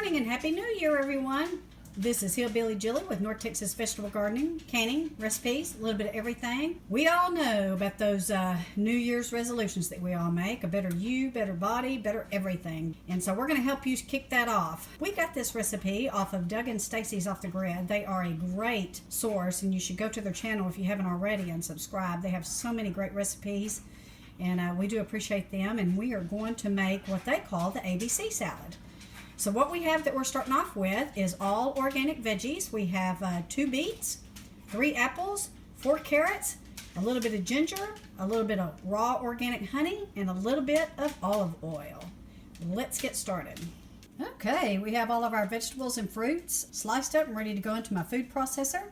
morning and Happy New Year, everyone. This is Hillbilly Jilly with North Texas Vegetable Gardening, canning, recipes, a little bit of everything. We all know about those New Year's resolutions that we all make. A better you, better body, better everything. And so we're going to help you kick that off. We got this recipe off of Doug and Stacy's Off the Grid. They are a great source, and you should go to their channel if you haven't already and subscribe. They have so many great recipes, and we do appreciate them. And we are going to make what they call the ABC salad. So what we have that we're starting off with is all organic veggies. We have 2 beets, 3 apples, 4 carrots, a little bit of ginger, a little bit of raw organic honey, and a little bit of olive oil. Let's get started. Okay, we have all of our vegetables and fruits sliced up and ready to go into my food processor.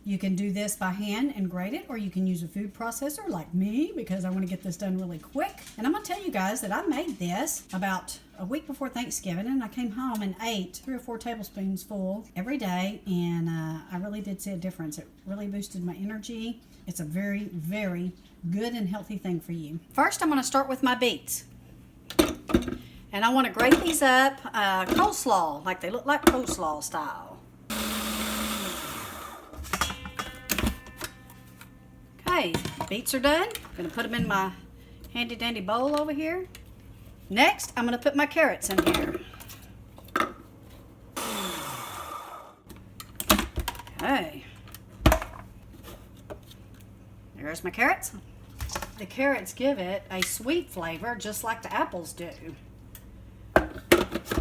You can do this by hand and grate it, or you can use a food processor like me because I want to get this done really quick. And I'm going to tell you guys that I made this about a week before Thanksgiving, and I came home and ate 3 or 4 tablespoons full every day, and I really did see a difference. It really boosted my energy. It's a very, very good and healthy thing for you. First, I'm going to start with my beets. And I want to grate these up coleslaw, like they look like coleslaw style. Okay, beets are done. I'm going to put them in my handy dandy bowl over here. Next, I'm going to put my carrots in here. Okay. There's my carrots. The carrots give it a sweet flavor just like the apples do.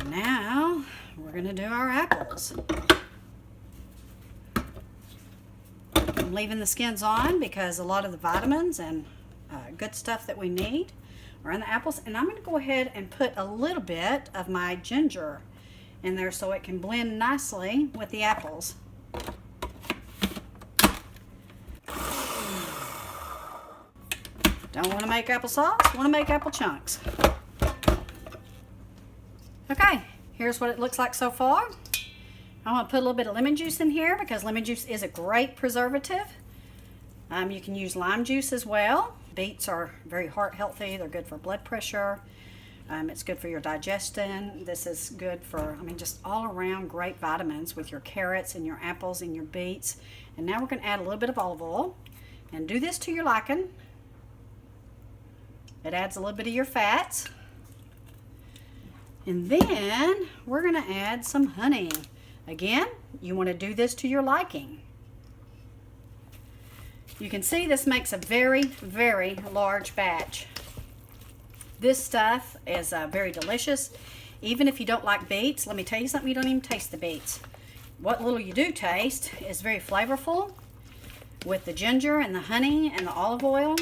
Now, we're going to do our apples. I'm leaving the skins on because a lot of the vitamins and good stuff that we need are in the apples. And I'm going to go ahead and put a little bit of my ginger in there so it can blend nicely with the apples. Don't want to make applesauce, want to make apple chunks. Okay, here's what it looks like so far. I want to put a little bit of lemon juice in here because lemon juice is a great preservative. You can use lime juice as well. Beets are very heart healthy. They're good for blood pressure. It's good for your digestion. This is good for, just all around great vitamins with your carrots and your apples and your beets. And now we're going to add a little bit of olive oil and do this to your liking. It adds a little bit of your fats. And then we're going to add some honey. Again, you want to do this to your liking. You can see this makes a very, very large batch. This stuff is very delicious. Even if you don't like beets, let me tell you something, you don't even taste the beets. What little you do taste is very flavorful with the ginger and the honey and the olive oil.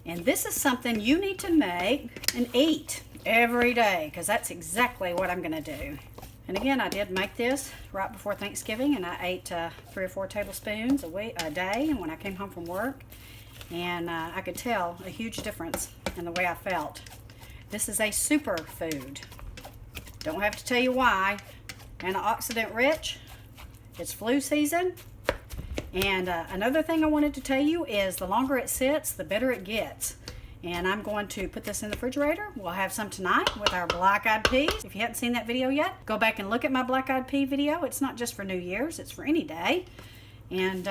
And this is something you need to make and eat every day because that's exactly what I'm going to do. And again, I did make this right before Thanksgiving, and I ate 3 or 4 tablespoons a day when I came home from work. And I could tell a huge difference in the way I felt. This is a super food. Don't have to tell you why. Antioxidant rich. It's flu season. And another thing I wanted to tell you is the longer it sits, the better it gets. And I'm going to put this in the refrigerator. We'll have some tonight with our black-eyed peas. If you haven't seen that video yet, go back and look at my black-eyed pea video. It's not just for New Year's, it's for any day. And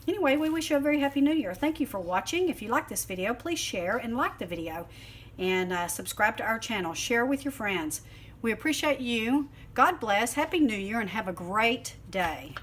anyway, we wish you a very happy New Year. Thank you for watching. If you like this video, please share and like the video. And subscribe to our channel. Share with your friends. We appreciate you. God bless. Happy New Year and have a great day.